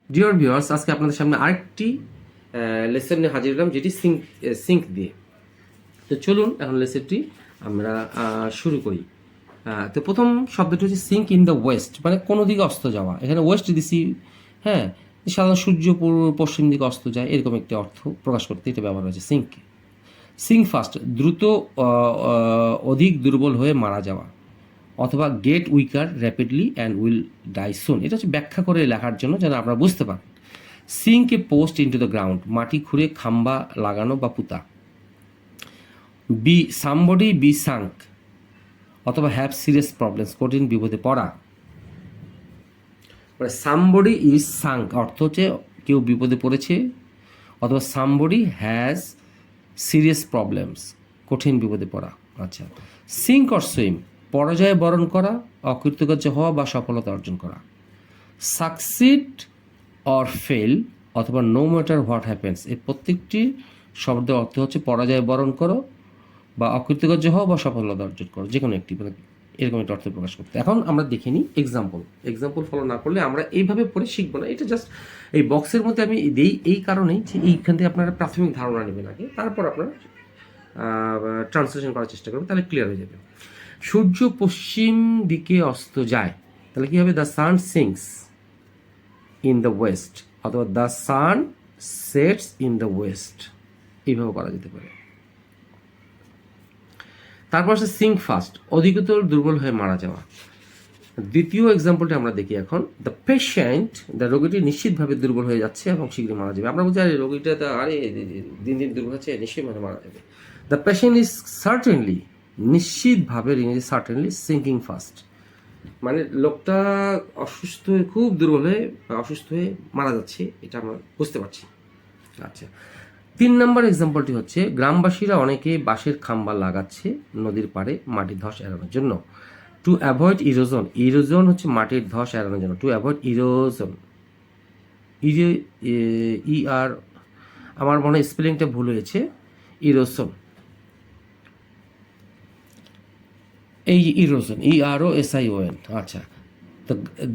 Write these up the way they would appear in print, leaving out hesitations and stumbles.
Dear viewers, আজকে আপনাদের সামনে আরেকটি লেসন নিয়ে হাজির হলাম, যেটি সিঙ্ক দিয়ে। তো চলুন এখন লেসনটি আমরা শুরু করি। তো প্রথম শব্দটি হচ্ছে সিঙ্ক ইন দ্য ওয়েস্ট, মানে কোনো দিকে অস্ত যাওয়া। এখানে ওয়েস্ট দিছি, হ্যাঁ, সাধারণত সূর্য পশ্চিম দিকে অস্ত যায়, এরকম একটি অর্থ প্রকাশ করতে এটা ব্যবহার হয়েছে সিঙ্ক। সিঙ্ক ফাস্ট, দ্রুত, অধিক দুর্বল হয়ে মারা যাওয়া, অথবা get weaker rapidly and will die soon. এটা হচ্ছে ব্যাখ্যা করে লেখার জন্য, যেন আপনারা বুঝতে পারেন। Sink a post into the ground, মাটি খুঁড়ে খাম্বা লাগানো বা পুঁতা। বি সামবডি বি সাঙ্ক, অথবা হ্যাভ সিরিয়াস প্রবলেমস, কঠিন বিপদে পড়া। মানে সামবডি ইজ সাঙ্ক অর্থ হচ্ছে কেউ বিপদে পড়েছে, অথবা সামবডি হ্যাজ সিরিয়াস প্রবলেমস, কঠিন বিপদে পড়া। আচ্ছা, সিঙ্ক অর সুইম, পরাজয় বরণ করা, অকৃতকার্য হওয়া বা সফলতা অর্জন করা। সাকসিড অর ফেল, অথবা নো ম্যাটার হোয়াট হ্যাপেন্স, এই প্রত্যেকটি শব্দের অর্থ হচ্ছে পরাজয় বরণ করো, বা অকৃতকার্য হও, বা সফলতা অর্জন করো, যে কোনো একটি, মানে এরকম একটা অর্থ প্রকাশ করতে। এখন আমরা দেখে নিই এক্সাম্পল ফলো না করলে আমরা এইভাবে পড়ে শিখবো না। এটা জাস্ট এই বক্সের মধ্যে আমি দিই এই কারণেই যে এইখান থেকে আপনারা প্রাথমিক ধারণা নেবেন আগে, তারপর আপনারা ট্রান্সলেশন করার চেষ্টা করবেন, তাহলে ক্লিয়ার হয়ে যাবে। সূর্য পশ্চিম দিকে অস্ত যায়, তাহলে কী হবে? The sun sinks in the west, অথবা the sun sets in the west, এইভাবে করা যেতে পারে। তারপর হচ্ছে সিঙ্ক ফাস্ট, অধিকতর দুর্বল হয়ে মারা যাওয়া। দ্বিতীয় এক্সাম্পলটি আমরা দেখি এখন। দ্য পেশেন্ট, দ্য রোগীটি নিশ্চিতভাবে দুর্বল হয়ে যাচ্ছে এবং শীঘ্রই মারা যাবে। আমরা বলছি আরে রোগীটা তো আরে দিন দিন দুর্বল হচ্ছে, নিশ্চয়ই মারা যাবে। দ্য পেশেন্ট ইজ সার্টেনলি, নিশ্চিতভাবে, সার্টেনলি সিঙ্কিং ফাস্ট, মানে লোকটা অসুস্থ হয়ে, খুব দুর্বল হয়ে, অসুস্থ হয়ে মারা যাচ্ছে, এটা আমরা বুঝতে পারছি। আচ্ছা, 3 নম্বর এক্সাম্পলটি হচ্ছে গ্রামবাসীরা অনেকে বাঁশের খাম্বা লাগাচ্ছে নদীর পাড়ে মাটির ধস এড়ানোর জন্য। টু অ্যাভয়েড ইরোজন, ইরোজন হচ্ছে মাটির ধস এড়ানোর জন্য। টু অ্যাভয়েড ইরোজন, ই আর, আমার মনে হয় স্পেলিংটা ভুল হয়েছে, ইরোশন, এই ইরোজন, EROSION। আচ্ছা,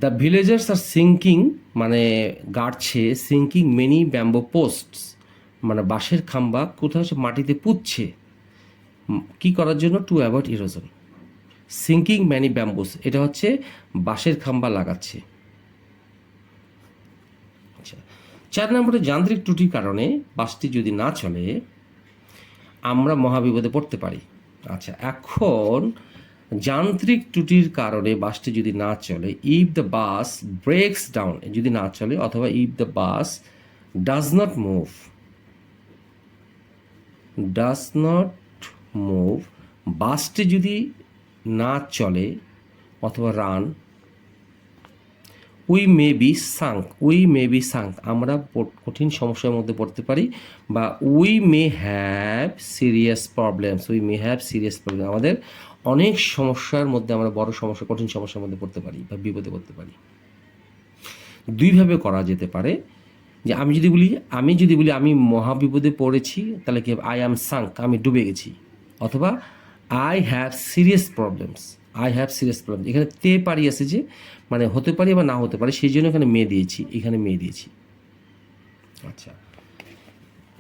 দ্য ভিলেজার্স আর সিঙ্কিং, মানে গাড়ছে, সিঙ্কিং মেনি ব্যাম্বো পোস্টস, মানে বাঁশের খাম্বা কোথাও হচ্ছে মাটিতে পুঁতছে, কি করার জন্য? To avoid erosion. Sinking many bamboos, এটা হচ্ছে বাঁশের খাম্বা লাগাচ্ছে। আচ্ছা, 4 নম্বরে যান্ত্রিক ত্রুটির কারণে বাসটি যদি না চলে আমরা মহাবিপদে পড়তে পারি। আচ্ছা, এখন যান্ত্রিক ত্রুটির কারণে বাসটি যদি না চলে, ইফ দ্য বাস ব্রেকস ডাউন, যদি না চলে, অথবা if the bus does not move, বাসটি যদি না চলে অথবা run, we may be sunk, আমরা কঠিন সমস্যার মধ্যে পড়তে পারি, বা we may have serious problems, আমাদের অনেক সমস্যার মধ্যে, আমরা বড় সমস্যা, কঠিন সমস্যার মধ্যে পড়তে পারি বা বিপদে পড়তে পারি। দুইভাবে করা যেতে পারে, যে আমি যদি বলি আমি মহাবিপদে পড়েছি, তাহলে কি আই অ্যাম সাঙ্ক, আমি ডুবে গেছি। অথবা আই হ্যাভ সিরিয়াস প্রবলেমস, এখানে তে পারি আছে, যে মানে হতে পারি বা না হতে পারে, সেই জন্য এখানে মে দিয়েছি। আচ্ছা,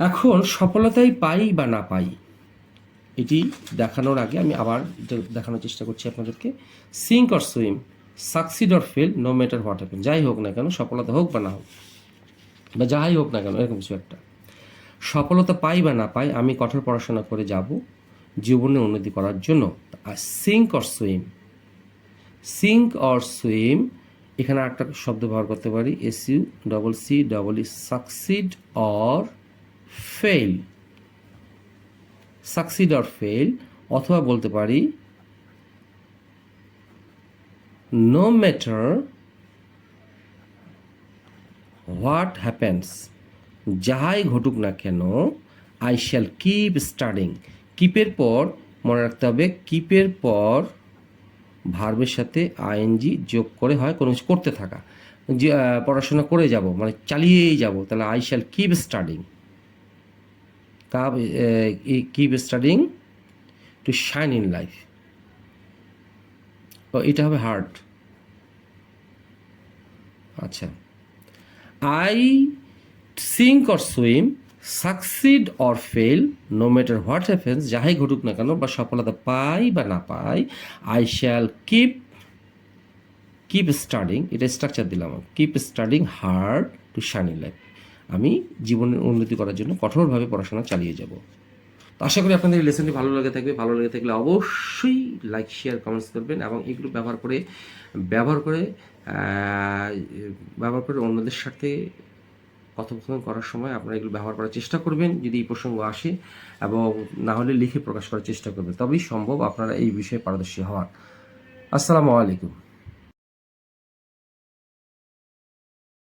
এখন সফলতাই পাই বা না পাই, এটি দেখানোর আগে আমি আবার এটা দেখানোর চেষ্টা করছি আপনাদেরকে। Sink or swim, succeed or fail, no matter what happen, যাই হোক না কেন, সফলতা হোক বা না হোক, বা যাই হোক না কেন, এরকম কিছু একটা। সফলতা পাই বা না পাই, আমি কঠোর পড়াশোনা করে যাব জীবনে উন্নতি করার জন্য। আর সিঙ্ক অর সুইম, এখানে একটা শব্দ ব্যবহার করতে পারি, SUCCE, সাকসিড অর ফেল, অথবা বলতে পারি নো ম্যাটার হোয়াট হ্যাপেন্স, যাহাই ঘটুক না কেন, আই শ্যাল কিপ স্টাডিং। কিপের পর মনে রাখতে হবে, কিপের পর ভার্বের সাথে আইএনজি যোগ করে হয় কোনো কিছু করতে থাকা, যে পড়াশোনা করে যাব, মানে চালিয়েই যাব, তাহলে I shall keep studying, to shine in life, এটা হবে হার্ড। আচ্ছা, I sink or swim, succeed or fail, no matter what happens, যাহাই ঘটুক না কেন বা সফলতা পাই বা না পাই, আই শ্যাল কিপ স্টাডিং, এটা স্ট্রাকচার দিলাম, keep studying hard to shine in life, আমি জীবনের উন্নতি করার জন্য কঠোরভাবে পড়াশোনা চালিয়ে যাব। তো আশা করি আপনাদের এই লেসনটি ভালো লেগে থাকবে। ভালো লেগে থাকলে অবশ্যই লাইক শেয়ার কমেন্টস করবেন এবং এগুলো ব্যবহার করে আহ, ব্যবহার করে অন্যদের সাথে কথোপকথন করার সময় আপনারা এগুলো ব্যবহার করার চেষ্টা করবেন যদি এই প্রসঙ্গ আসে, এবং না হলে লিখে প্রকাশ করার চেষ্টা করবেন, তবেই সম্ভব আপনারা এই বিষয়ে পারদর্শী হওয়ার। আসসালামু আলাইকুম।